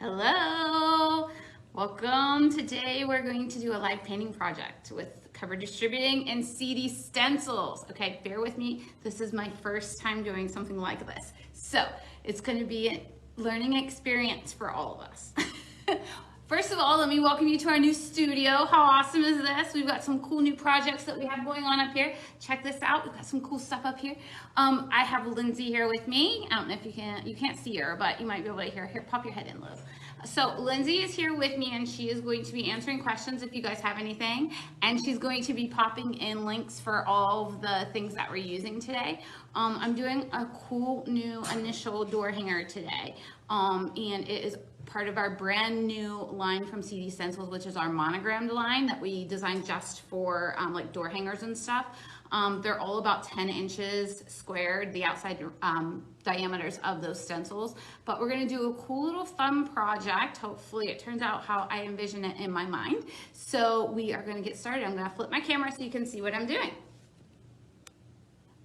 Hello, welcome. Today we're going to do a live painting project with Cover Distributing and CD Stencils. Okay, bear with me. This is my first time doing something like this. So it's going to be a learning experience for all of us. First of all, let me welcome you to our new studio. How awesome is this? We've got some cool new projects that we have going on up here. Check this out. We've got some cool stuff up here. I have Lindsay here with me. I don't know if you can't see her, but you might be able to hear her. Here, pop your head in, Liz. So Lindsay is here with me, and she is going to be answering questions if you guys have anything. And she's going to be popping in links for all of the things that we're using today. I'm doing a cool new initial door hanger today, and it is part of our brand new line from CD Stencils, which is our monogrammed line that we designed just for like door hangers and stuff. They're all about 10 inches squared, the outside diameters of those stencils. But we're gonna do a cool little fun project. Hopefully it turns out how I envision it in my mind. So we are gonna get started. I'm gonna flip my camera so you can see what I'm doing.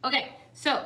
Okay, so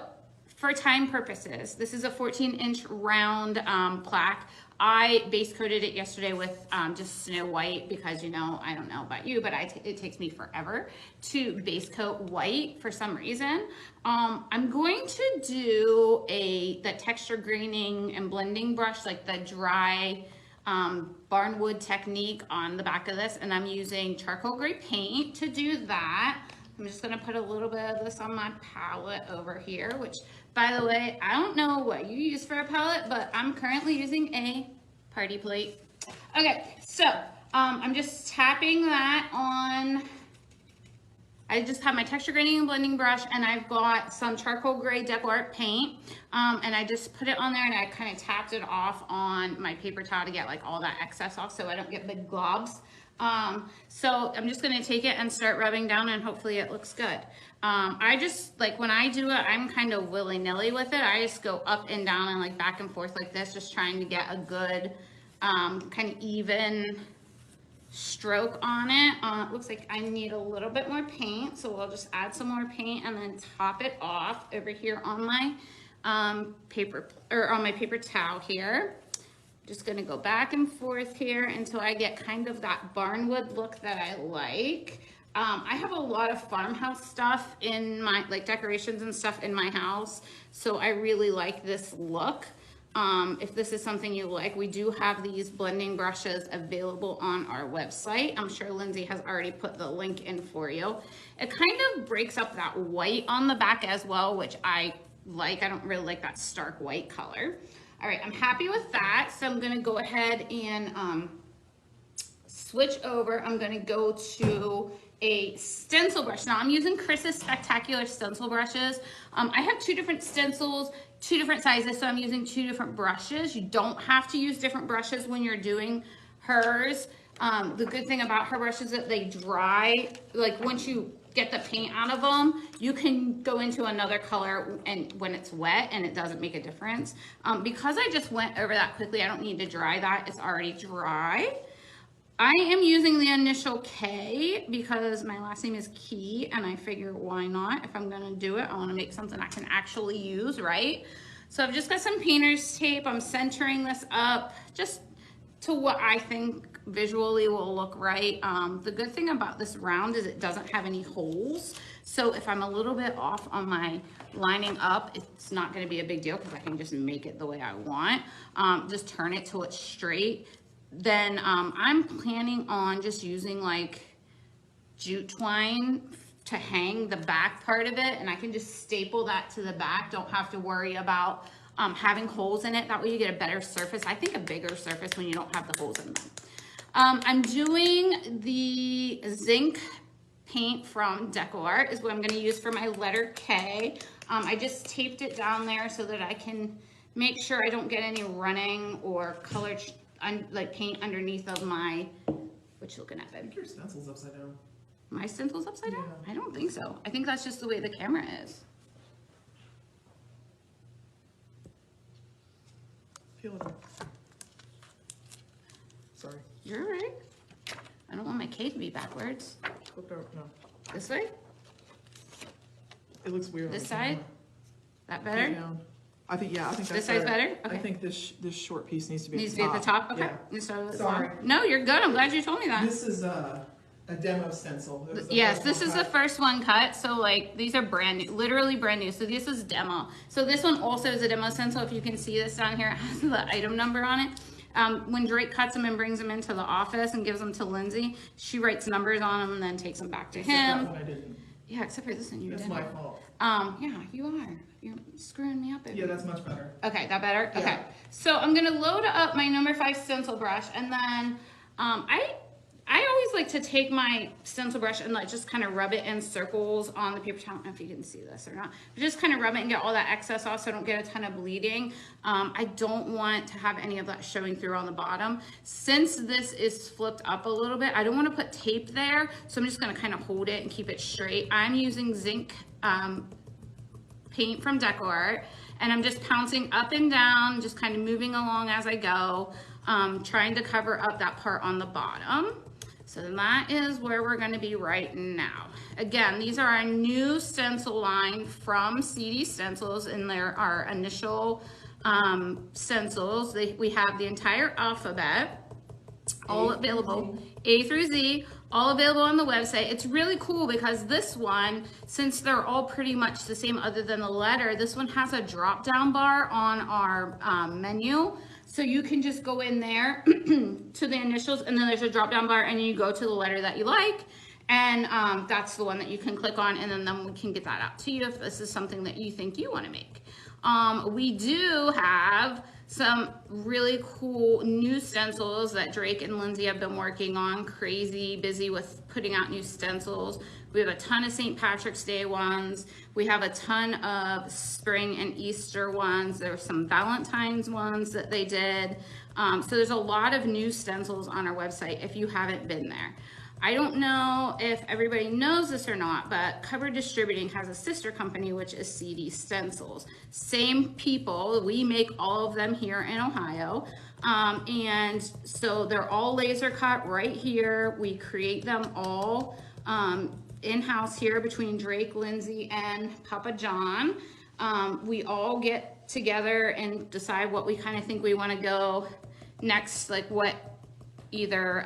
for time purposes, this is a 14-inch round plaque. I base coated it yesterday with just Snow White because, you know, I don't know about you, but it takes me forever to base coat white for some reason. I'm going to do the texture graining and blending brush, like the dry barnwood technique on the back of this, and I'm using charcoal gray paint to do that. I'm just gonna put a little bit of this on my palette over here, which, by the way, I don't know what you use for a palette, but I'm currently using a party plate. Okay, so I'm just tapping that on. I just have my texture graining and blending brush, and I've got some charcoal gray deco art paint, and I just put it on there, and I kind of tapped it off on my paper towel to get like all that excess off so I don't get big globs. So I'm just gonna take it and start rubbing down, and hopefully it looks good. I just, like, when I do it, I'm kind of willy-nilly with it. I just go up and down and like back and forth like this, just trying to get a good kind of even stroke on it. It looks like I need a little bit more paint, so we'll just add some more paint and then top it off over here on my paper towel here. Just gonna go back and forth here until I get kind of that barnwood look that I like. I have a lot of farmhouse stuff in my, like, decorations and stuff in my house, so I really like this look. If this is something you like, we do have these blending brushes available on our website. I'm sure Lindsay has already put the link in for you. It kind of breaks up that white on the back as well, which I like. I don't really like that stark white color. All right, I'm happy with that, so I'm gonna go ahead and switch over. I'm gonna go to a stencil brush. Now I'm using Chris's Spectacular stencil brushes. I have two different stencils, two different sizes, so I'm using two different brushes. You don't have to use different brushes when you're doing hers. The good thing about her brushes is that they dry, like once you get the paint out of them, you can go into another color and when it's wet, and it doesn't make a difference. Because I just went over that quickly, I don't need to dry that. It's already dry. I am using the initial K because my last name is Key, and I figure why not? If I'm gonna do it, I wanna make something I can actually use, right? So I've just got some painter's tape. I'm centering this up just to what I think visually will look right. The good thing about this round is it doesn't have any holes. So if I'm a little bit off on my lining up, it's not gonna be a big deal because I can just make it the way I want. Just turn it till it's straight. Then I'm planning on just using like jute twine to hang the back part of it, and I can just staple that to the back. Don't have to worry about having holes in it. That way you get a better surface. I think a bigger surface when you don't have the holes in them. I'm doing the zinc paint from Deco Art is what I'm going to use for my letter K. I just taped it down there so that I can make sure I don't get any running or color like paint underneath of my, what you looking at, babe? I think your stencil's upside down. My stencil's upside down? Yeah. I don't think so. I think that's just the way the camera is. Feel it. Sorry. You're right. I don't want my K to be backwards. Flip out. No. This way? It looks weird. This on the side? camera. That better? Down. I think that's This size better? I Okay. think this short piece needs to be Needs at to the be at top. the top? Okay. Yeah. And so this Sorry. one. No, you're good. I'm glad you told me that. This is a demo stencil. It was the Yes, first this one is the cut. first one cut. So like these are brand new, literally brand new. So this is demo. So this one also is a demo stencil. If you can see this down here, it has the item number on it. When Drake cuts them and brings them into the office and gives them to Lindsay, she writes numbers on them and then takes them back to Except that him. one I didn't. Yeah, except for this one you That's didn't. my fault. Yeah, you are. You're screwing me up. Baby. Yeah, that's much better. Okay, that better? Yeah. Okay. So I'm gonna load up my number 5 stencil brush, and then I always like to take my stencil brush and like just kind of rub it in circles on the paper towel. I don't know if you can see this or not, but just kind of rub it and get all that excess off so I don't get a ton of bleeding. I don't want to have any of that showing through on the bottom. Since this is flipped up a little bit, I don't want to put tape there, so I'm just gonna kind of hold it and keep it straight. I'm using zinc paint from DecoArt, and I'm just pouncing up and down, just kind of moving along as I go, trying to cover up that part on the bottom. So that is where we're going to be right now. Again, these are our new stencil line from CD Stencils, and they're our initial stencils. We have the entire alphabet, all available, A through Z, all available on the website. It's really cool because this one, since they're all pretty much the same other than the letter, this one has a drop down bar on our menu. So you can just go in there to the initials, and then there's a drop down bar, and you go to the letter that you like, and that's the one that you can click on, and then we can get that out to you if this is something that you think you want to make. We do have some really cool new stencils that Drake and Lindsay have been working on. Crazy busy with putting out new stencils. We have a ton of St. Patrick's Day ones. We have a ton of spring and Easter ones. There's some Valentine's ones that they did. So there's a lot of new stencils on our website if you haven't been there. I don't know if everybody knows this or not, but Cover Distributing has a sister company, which is CD Stencils. Same people, we make all of them here in Ohio. And so they're all laser cut right here. We create them all in-house here between Drake, Lindsay, and Papa John. We all get together and decide what we kind of think we want to go next, like what either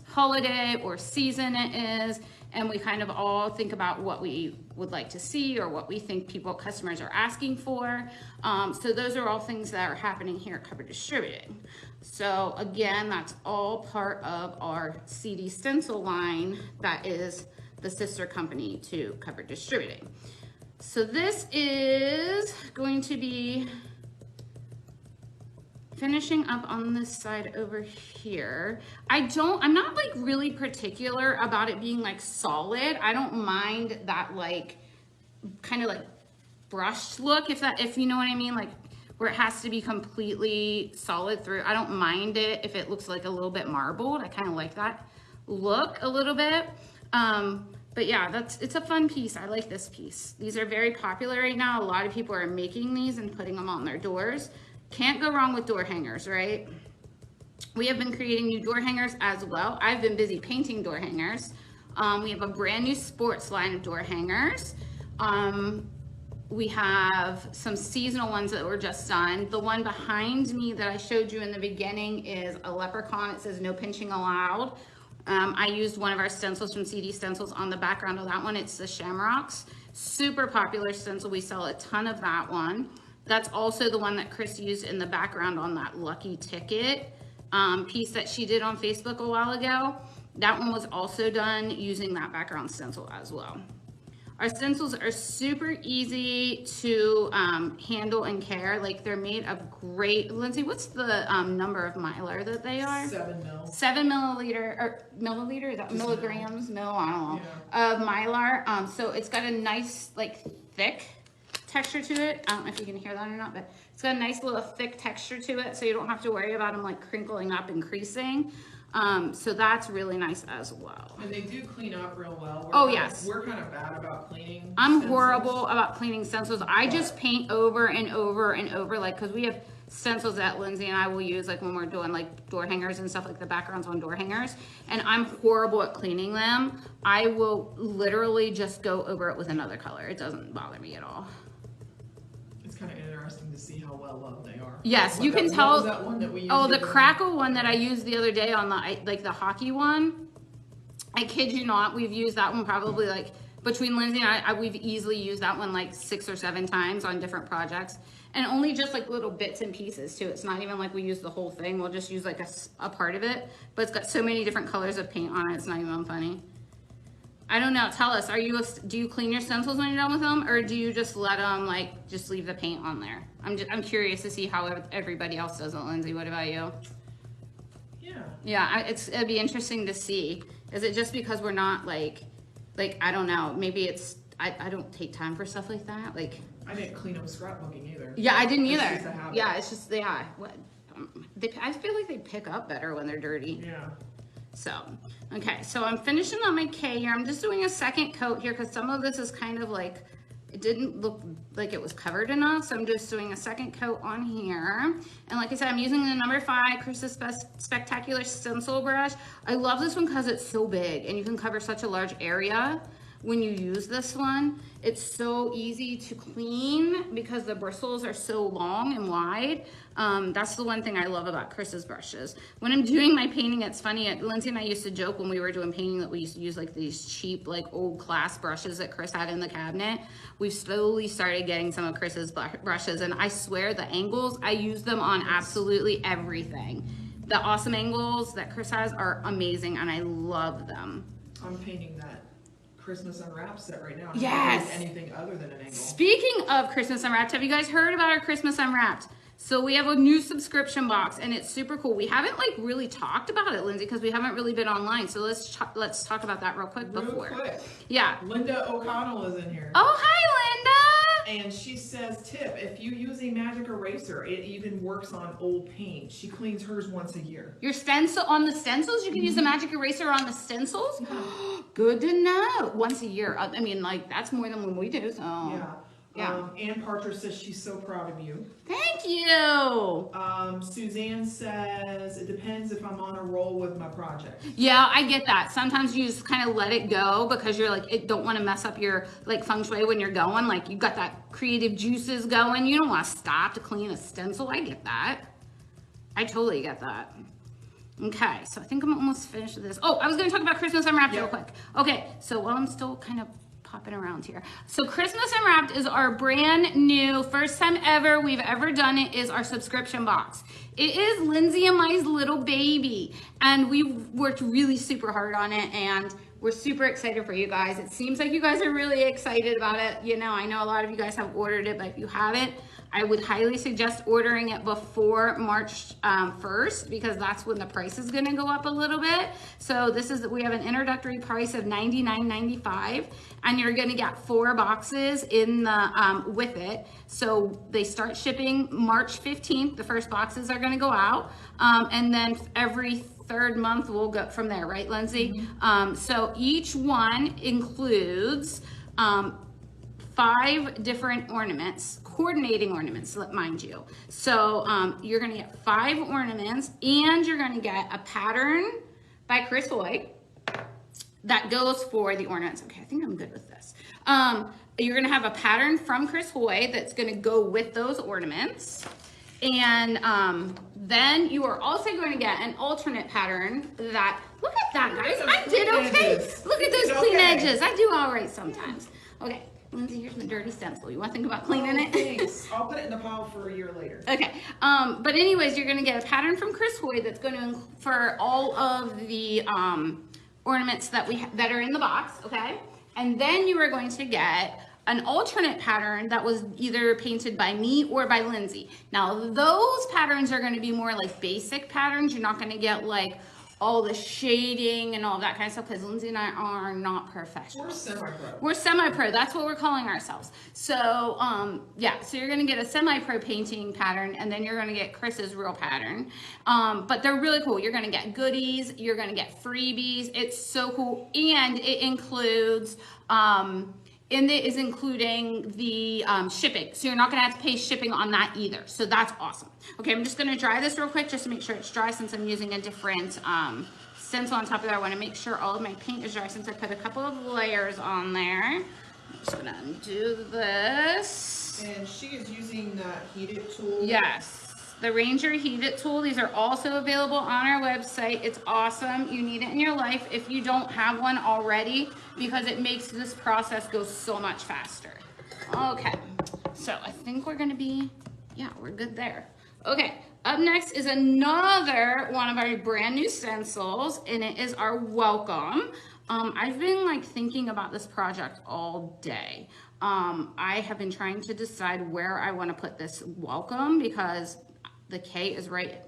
holiday or season it is, and we kind of all think about what we would like to see or what we think customers are asking for. So those are all things that are happening here at Cover Distributing. So again, that's all part of our CD stencil line that is the sister company to Cover Distributing. So this is going to be finishing up on this side over here. I'm not like really particular about it being like solid. I don't mind that like kind of like brushed look, if you know what I mean, like where it has to be completely solid through. I don't mind it if it looks like a little bit marbled. I kind of like that look a little bit. But yeah, it's a fun piece. I like this piece. These are very popular right now. A lot of people are making these and putting them on their doors. Can't go wrong with door hangers, right? We have been creating new door hangers as well. I've been busy painting door hangers. We have a brand new sports line of door hangers. We have some seasonal ones that were just done. The one behind me that I showed you in the beginning is a leprechaun. It says no pinching allowed. I used one of our stencils from CD Stencils on the background of that one. It's the Shamrocks. Super popular stencil. We sell a ton of that one. That's also the one that Chris used in the background on that lucky ticket piece that she did on Facebook a while ago. That one was also done using that background stencil as well. Our stencils are super easy to handle and care. Like they're made of great, Lindsay, what's the number of mylar that they are? 7 mil. 7 milliliter, is that Just milligrams? I don't know. Yeah. Of mylar. So it's got a nice like thick texture to it. I don't know if you can hear that or not, but it's got a nice little thick texture to it, so you don't have to worry about them like crinkling up and creasing. So that's really nice as well. And they do clean up real well. Yes. We're kind of bad about cleaning. I'm stencils. horrible about cleaning stencils. I just paint over and over and over, like, because we have stencils that Lindsay and I will use like when we're doing like door hangers and stuff, like the backgrounds on door hangers, and I'm horrible at cleaning them. I will literally just go over it with another color. It doesn't bother me at all. It's kind of interesting to see see how well loved they are. Yes, What you can what tell. was that one that we used Oh, the other crackle one that I used the other day on the hockey one. I kid you not, we've used that one probably like between Lindsay and I, we've easily used that one like 6 or 7 times on different projects, and only just like little bits and pieces too. It's not even like we use the whole thing. We'll just use like a part of it, but it's got so many different colors of paint on it. It's not even funny. I don't know. Tell us, do you clean your stencils when you're done with them, or do you just let them like just leave the paint on there? I'm curious to see how everybody else does it. Lindsay, what about you? Yeah, it'd be interesting to see. Is it just because we're not like I don't know, maybe it's I don't take time for stuff like that. Like I didn't clean up scrapbooking either. yeah, I didn't either. It's just a habit. Yeah, it's just I feel like they pick up better when they're dirty. Yeah. So, okay, so I'm finishing on my K here. I'm just doing a second coat here because some of this is kind of like, it didn't look like it was covered enough. So I'm just doing a second coat on here. And like I said, I'm using the number 5 Chris's Spectacular Stencil brush. I love this one because it's so big and you can cover such a large area when you use this one. It's so easy to clean because the bristles are so long and wide. That's the one thing I love about Chris's brushes. When I'm doing my painting, it's funny. Lindsay and I used to joke when we were doing painting that we used to use like these cheap, like old class brushes that Chris had in the cabinet. We've slowly started getting some of Chris's brushes, and I swear the angles, I use them on absolutely everything. The awesome angles that Chris has are amazing, and I love them. I'm painting that Christmas Unwrapped set right now. Yes. Anything other than an angle. Speaking of Christmas Unwrapped, have you guys heard about our Christmas Unwrapped? So we have a new subscription box and it's super cool. We haven't like really talked about it, Lindsay, because we haven't really been online. So let's talk about that real quick before. Real quick. Yeah. Linda O'Connell is in here. Oh, hi, Linda. And she says, tip, if you use a magic eraser, it even works on old paint. She cleans hers once a year. Your stencil on the stencils? You can use a magic eraser on the stencils? Good to know. Once a year. I mean, like, that's more than when we do, so. Yeah. Yeah. Ann Parcher says she's so proud of you. Thank you. Suzanne says, it depends if I'm on a roll with my project. Yeah, I get that. Sometimes you just kind of let it go because you're like, it don't want to mess up your like feng shui when you're going. Like you've got that creative juices going. You don't want to stop to clean a stencil. I get that. I totally get that. Okay, so I think I'm almost finished with this. Oh, I was going to talk about Christmas Unwrapped real quick. Okay, so while I'm still kind of popping around here. So Christmas Unwrapped is our brand new, first time ever we've ever done it, is our subscription box. It is Lindsay and my little baby, and we've worked really super hard on it, and we're super excited for you guys. It seems like you guys are really excited about it. You know, I know a lot of you guys have ordered it, but if you haven't, I would highly suggest ordering it before March 1st because that's when the price is gonna go up a little bit. So we have an introductory price of $99.95 and you're gonna get 4 boxes in the with it. So they start shipping March 15th. The first boxes are gonna go out. And then every 3rd month we'll go from there, right, Lindsay? Mm-hmm. So each one includes 5 different ornaments, coordinating ornaments, mind you. So you're gonna get 5 ornaments and you're gonna get a pattern by Chris Hoy that goes for the ornaments. Okay, I think I'm good with this. You're gonna have a pattern from Chris Hoy that's gonna go with those ornaments. And then you are also going to get an alternate pattern that, look at that, guys, I did okay. Look at those clean edges. I do all right sometimes. Okay, Lindsay, here's my dirty stencil. You want to think about cleaning it? Thanks. I'll put it in the pile for a year later. Okay, but anyways, you're going to get a pattern from Chris Hoy that's going to for all of the ornaments that that are in the box, okay? And then you are going to get an alternate pattern that was either painted by me or by Lindsay. Now, those patterns are going to be more like basic patterns. You're not going to get like all the shading and all that kind of stuff because Lindsay and I are not professional. We're semi-pro. We're semi-pro. That's what we're calling ourselves. So, yeah, so you're going to get a semi-pro painting pattern and then you're going to get Chris's real pattern. But they're really cool. You're going to get goodies. You're going to get freebies. It's so cool. And it includes... and it is including the shipping. So you're not gonna have to pay shipping on that either. So that's awesome. Okay, I'm just gonna dry this real quick just to make sure it's dry since I'm using a different stencil on top of there. I wanna make sure all of my paint is dry since I put a couple of layers on there. I'm just gonna undo this. And she is using that heated tool. Yes, the Ranger Heated Tool. These are also available on our website. It's awesome. You need it in your life if you don't have one already, because it makes this process go so much faster. Okay, so I think we're gonna be, yeah, we're good there. Okay, up next is another one of our brand new stencils, and it is our Welcome. I've been like thinking about this project all day. I have been trying to decide where I want to put this Welcome, because the K is right.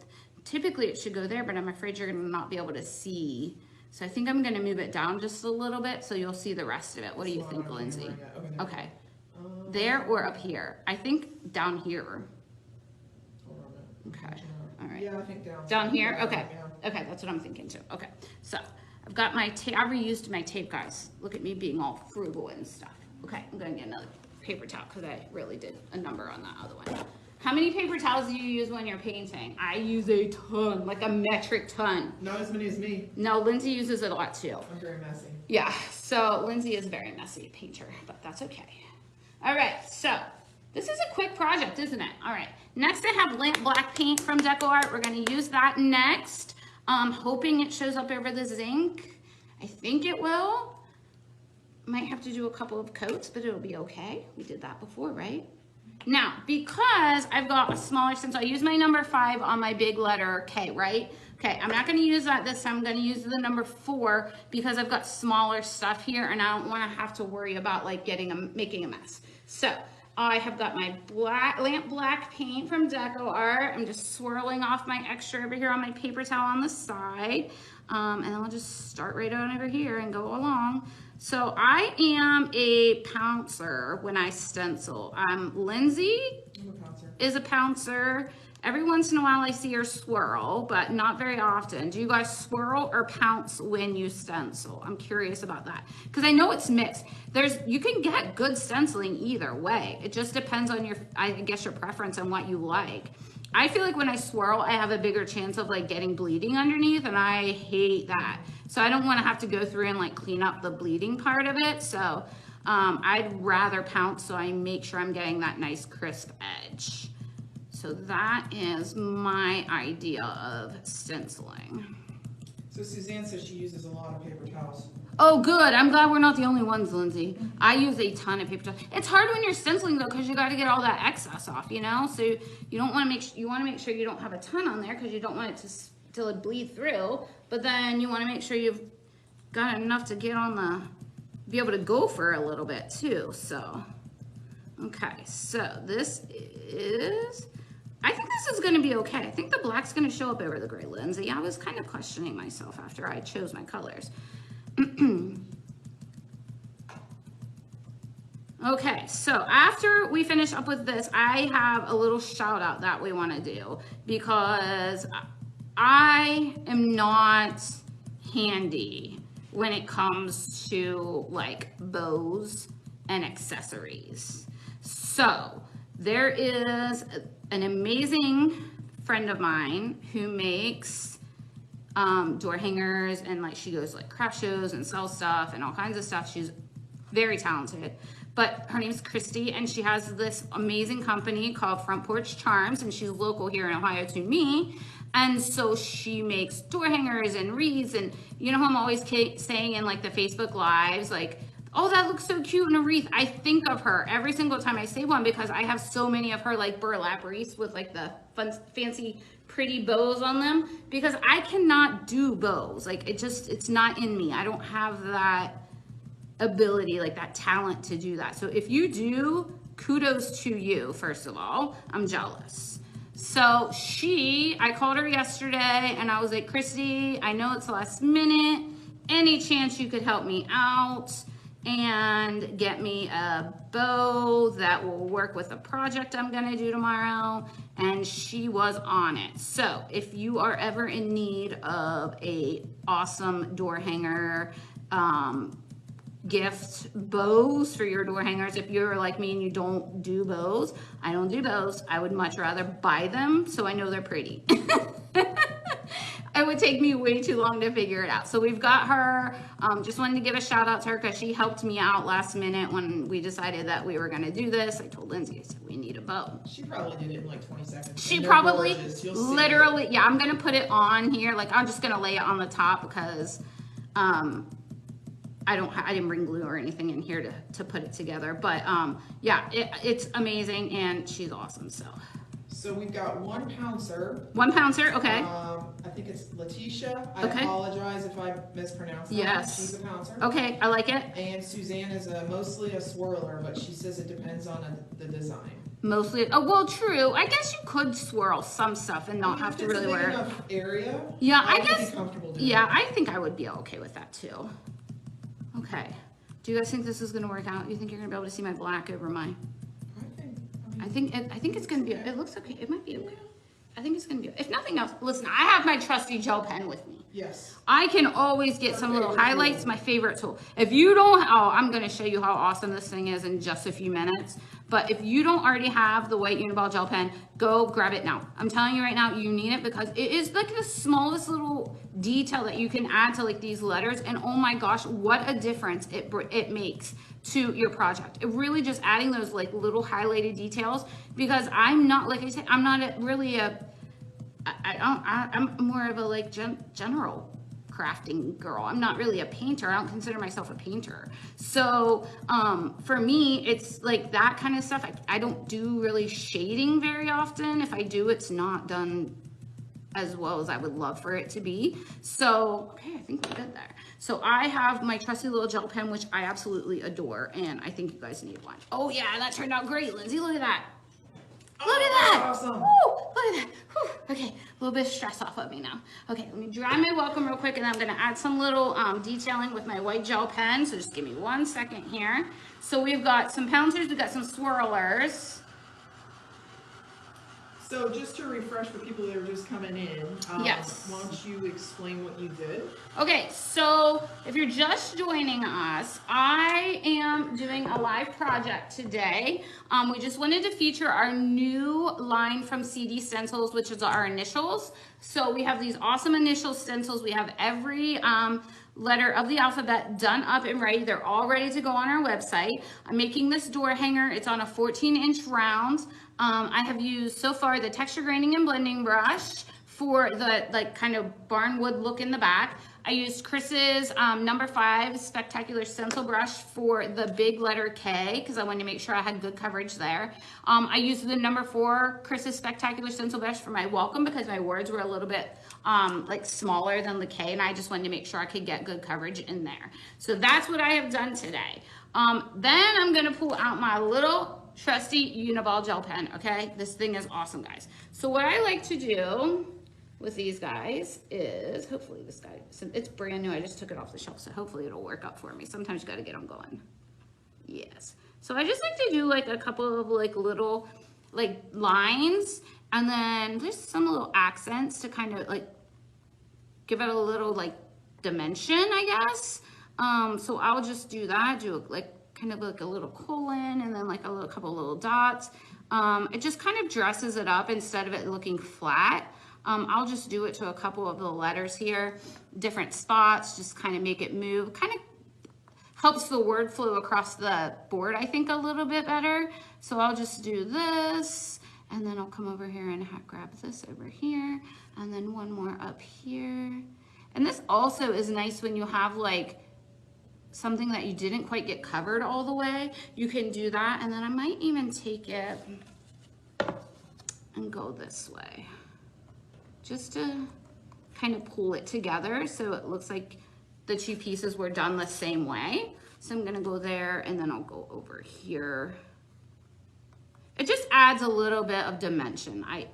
Typically it should go there, but I'm afraid you're gonna not be able to see. So I think I'm gonna move it down just a little bit so you'll see the rest of it. What do you think, Lindsay? Okay. There or up here? I think down here. Okay. All right. Yeah, I think down. Down here? Okay. Yeah. Okay, that's what I'm thinking too. Okay. So I've got my tape. I reused my tape, guys. Look at me being all frugal and stuff. Okay, I'm gonna get another paper towel because I really did a number on that other one. How many paper towels do you use when you're painting? I use a ton, like a metric ton. Not as many as me. No, Lindsay uses it a lot too. I'm very messy. Yeah, so Lindsay is a very messy painter, but that's okay. All right, so this is a quick project, isn't it? All right, next I have lamp black paint from DecoArt. We're gonna use that next. Hoping it shows up over the zinc. I think it will. Might have to do a couple of coats, but it'll be okay. We did that before, right? Now, because I've got a smaller stencil, I use my number 5 on my big letter K, right? Okay, I'm not gonna use that this time. I'm gonna use the number 4 because I've got smaller stuff here and I don't wanna have to worry about like making a mess. So I have got my lamp black paint from DecoArt. I'm just swirling off my extra over here on my paper towel on the side. And I'll just start right on over here and go along. So I am a pouncer when I stencil. Lindsay is a pouncer. Every once in a while I see her swirl, but not very often. Do you guys swirl or pounce when you stencil? I'm curious about that because I know it's mixed. You can get good stenciling either way. It just depends on I guess your preference and what you like. I feel like when I swirl, I have a bigger chance of like getting bleeding underneath, and I hate that. So I don't want to have to go through and like clean up the bleeding part of it. So I'd rather pounce so I make sure I'm getting that nice crisp edge. So that is my idea of stenciling. So Suzanne says she uses a lot of paper towels. Oh, good. I'm glad we're not the only ones, Lindsay. I use a ton of paper towels. It's hard when you're stenciling though, because you got to get all that excess off, you know. So you don't want to you want to make sure you don't have a ton on there because you don't want it to bleed through. But then you want to make sure you've got enough to get on be able to go for a little bit too. So, okay. So this is. I think this is going to be okay. I think the black's going to show up over the gray, Lindsay. I was kind of questioning myself after I chose my colors. Okay, so after we finish up with this, I have a little shout out that we want to do because I am not handy when it comes to like bows and accessories. So there is an amazing friend of mine who makes door hangers, and like she goes like craft shows and sells stuff and all kinds of stuff. She's very talented, but her name is Christy, and she has this amazing company called Front Porch Charms, and she's local here in Ohio to me. And so she makes door hangers and wreaths, and you know how I'm always saying in like the Facebook lives, like, oh, that looks so cute in a wreath. I think of her every single time I say one because I have so many of her like burlap wreaths with like the fun, fancy, pretty bows on them, because I cannot do bows. Like it's not in me. I don't have that ability, like that talent to do that. So if you do, kudos to you, first of all. I'm jealous. So I called her yesterday and I was like, Christy, I know it's last minute. Any chance you could help me out and get me a bow that will work with the project I'm gonna do tomorrow? And she was on it. So if you are ever in need of a awesome door hanger, gift bows for your door hangers, if you're like me and you don't do bows, I don't do bows. I would much rather buy them so I know they're pretty. it would take me way too long to figure it out. So we've got her. Just wanted to give a shout out to her because she helped me out last minute when we decided that we were going to do this. I told Lindsay, I said, we need a bow. She probably did it in like 20 seconds. She And they're probably gorgeous. You'll see literally, it. yeah, I'm going to put it on here. Like, I'm just going to lay it on the top because I didn't bring glue or anything in here to put it together. But yeah, it's amazing and she's awesome. So we've got 1 pouncer. 1 pouncer, okay. I think it's Letitia. I Okay. apologize if I mispronounced that. Yes. She's a pouncer. Okay, I like it. And Suzanne is mostly a swirler, but she says it depends on the design. Mostly, oh, well, true. I guess you could swirl some stuff and not have to really wear it. Enough area. Yeah, I would guess, be comfortable doing yeah, it. I think I would be okay with that too. Okay. Do you guys think this is gonna work out? You think you're gonna be able to see my black over my? I think it's gonna be. It looks okay. It might be okay. I think it's gonna be. If nothing else, listen. I have my trusty gel pen with me. Yes. I can always get some little highlights. My favorite tool. If you don't, oh, I'm gonna show you how awesome this thing is in just a few minutes. But if you don't already have the white Uniball gel pen, go grab it now. I'm telling you right now, you need it because it is like the smallest little detail that you can add to like these letters. And oh my gosh, what a difference it makes to your project. It really just adding those like little highlighted details because I'm not, like I said, I'm not really I'm more of a like general crafting girl. I'm not really a painter. I don't consider myself a painter. So for me, it's like that kind of stuff. I don't do really shading very often. If I do, it's not done as well as I would love for it to be. So, okay, I think we're good there. So I have my trusty little gel pen, which I absolutely adore, and I think you guys need one. Oh yeah, that turned out great, Lindsay. Look at that. Look at that. Awesome. Woo, look at that. Whew. Okay, a little bit of stress off of me now. Okay, let me dry my welcome real quick, and I'm gonna add some little detailing with my white gel pen. So just give me 1 second here. So we've got some pouncers, we've got some swirlers. So just to refresh for people that are just coming in, Yes. why don't you explain what you did? Okay, so if you're just joining us, I am doing a live project today. We just wanted to feature our new line from CD Stencils, which is our initials. So we have these awesome initial stencils. We have every letter of the alphabet done up and ready. They're all ready to go on our website. I'm making this door hanger. It's on a 14-inch round. I have used so far the texture graining and blending brush for the like kind of barnwood look in the back. I used Chris's number 5 spectacular stencil brush for the big letter K because I wanted to make sure I had good coverage there. I used the number 4 Chris's spectacular stencil brush for my welcome because my words were a little bit like smaller than the K, and I just wanted to make sure I could get good coverage in there. So that's what I have done today. Then I'm gonna pull out my little trusty Uniball gel pen, okay? This thing is awesome, guys. So what I like to do with these guys is, hopefully this guy, so it's brand new, I just took it off the shelf, so hopefully it'll work out for me. Sometimes you gotta get them going. Yes. So I just like to do like a couple of like little like lines and then just some little accents to kind of like give it a little like dimension, I guess. So I'll just do that, do like kind of like a little colon and then like a couple little dots. It just kind of dresses it up instead of it looking flat. I'll just do it to a couple of the letters here, different spots, just kind of make it move. Kind of helps the word flow across the board, I think, a little bit better. So I'll just do this, and then I'll come over here and grab this over here, and then one more up here. And this also is nice when you have like something that you didn't quite get covered all the way. You can do that, and then I might even take it and go this way, just to kind of pull it together so it looks like the two pieces were done the same way. So I'm gonna go there and then I'll go over here. It just adds a little bit of dimension. I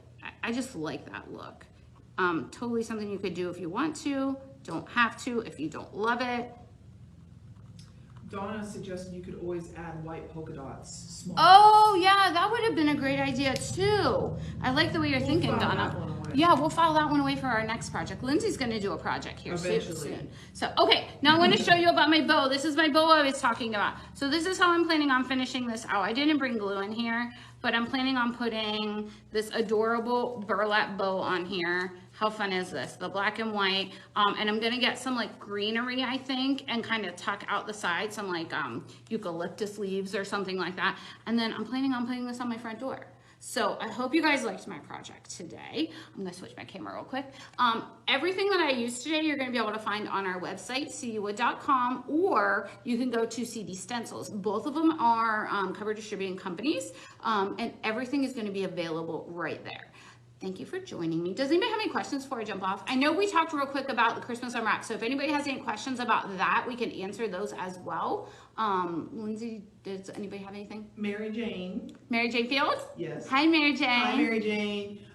just like that look. Totally something you could do if you want to, don't have to if you don't love it. Donna suggested you could always add white polka dots. Small. Oh yeah, that would have been a great idea too. I like the way you're thinking, We'll file Donna. that one away. it. Yeah, we'll file that one away for our next project. Lindsay's gonna do a project here Eventually. soon. So, okay, now I wanna show you about my bow. This is my bow I was talking about. So this is how I'm planning on finishing this out. I didn't bring glue in here, but I'm planning on putting this adorable burlap bow on here. How fun is this? The black and white. And I'm gonna get some like greenery, I think, and kind of tuck out the side, some like eucalyptus leaves or something like that. And then I'm planning on putting this on my front door. So I hope you guys liked my project today. I'm gonna switch my camera real quick. Everything that I used today, you're gonna be able to find on our website, cdwood.com, or you can go to CD Stencils. Both of them are cover distributing companies, and everything is gonna be available right there. Thank you for joining me. Does anybody have any questions before I jump off? I know we talked real quick about the Christmas unwrap, so if anybody has any questions about that, we can answer those as well. Lindsay, does anybody have anything? Mary Jane. Mary Jane Fields? Yes. Hi, Mary Jane. Hi, Mary Jane.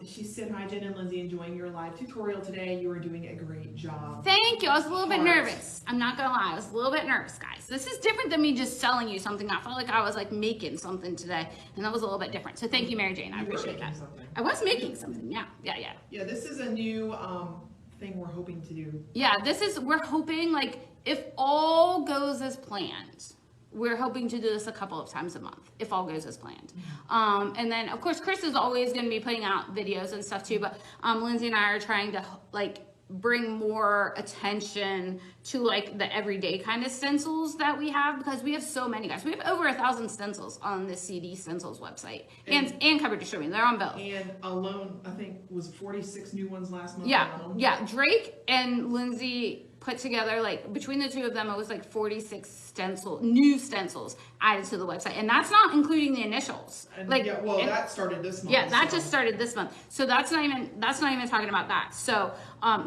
She said, hi, Jen and Lindsay, enjoying your live tutorial today. You are doing a great job. Thank you. I was a little bit Heart. nervous. I'm not gonna lie. I was a little bit nervous, guys. This is different than me just selling you something. I felt like I was like making something today, and that was a little bit different. So thank you, Mary Jane. I You were appreciate making that. something. I was making something. Yeah. Yeah, this is a new thing we're hoping to do. Yeah, we're hoping, like, if all goes as planned, we're hoping to do this a couple of times a month, if all goes as planned. And then, of course, Chris is always going to be putting out videos and stuff too, but Lindsay and I are trying to, like, bring more attention to, like, the everyday kind of stencils that we have, because we have so many, guys. We have over 1,000 stencils on the CD Stencils website, and cover distributing. They're on both. And alone, I think, was 46 new ones last month. Yeah, alone. yeah. Drake and Lindsay put together, like, between the two of them, it was like 46 new stencils added to the website, and that's not including the initials. And Like, yeah, well, that started this month. yeah, that so. just started this month. So that's not even talking about that. So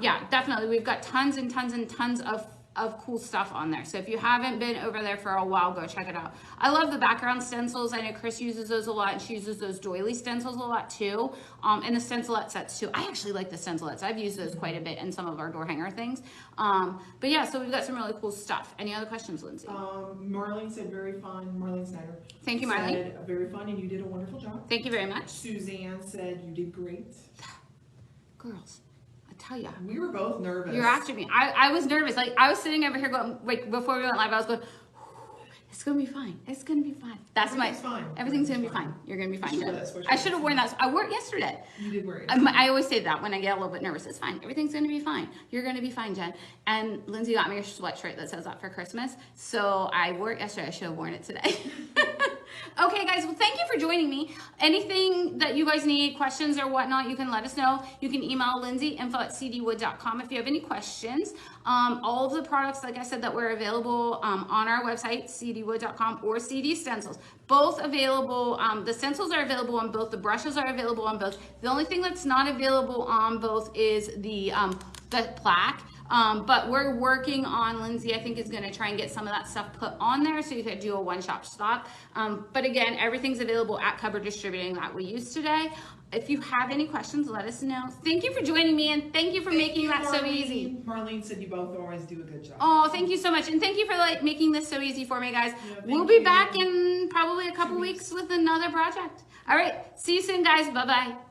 yeah, definitely, we've got tons and tons and tons of cool stuff on there. So if you haven't been over there for a while, go check it out. I love the background stencils. I know Chris uses those a lot, and she uses those doily stencils a lot too. And the stencilette sets too. I actually like the stencilettes. I've used those quite a bit in some of our door hanger things. But yeah, so we've got some really cool stuff. Any other questions, Lindsay? Marlene said very fun. Marlene Snyder. Thank you, Marlene. Said very fun, and you did a wonderful job. Thank you very much. Suzanne said you did great. Girls, I tell ya. We were both nervous. You're after me. I was nervous. Like, I was sitting over here going, like, before we went live, I was going, it's gonna be fine. It's gonna be fine. That's Everything's fine. Everything's gonna be fine. You're gonna be fine, should wear Jen. that sweatshirt. I should have worn that. I wore it yesterday. You did wear it. I always say that when I get a little bit nervous. It's fine. Everything's gonna be fine. You're gonna be fine, Jen. And Lindsay got me a sweatshirt that says that for Christmas. So I wore it yesterday. I should have worn it today. Okay, guys, well, thank you for joining me. Anything that you guys need, questions or whatnot, you can let us know. You can email Lindsay, info@cdwood.com, if you have any questions. All of the products, like I said, that were available on our website, cdwood.com, or CD Stencils. Both available. The stencils are available on both. The brushes are available on both. The only thing that's not available on both is the plaque. But we're working on, Lindsay, I think, is going to try and get some of that stuff put on there so you could do a one-shop stock. But again, everything's available at Cover Distributing that we used today. If you have any questions, let us know. Thank you for joining me, and thank you for making that so easy. Marlene said you both always do a good job. Oh, thank you so much. And thank you for making this so easy for me, guys. Yeah, we'll thank be you. back in probably a couple weeks with another project. All right. See you soon, guys. Bye-bye.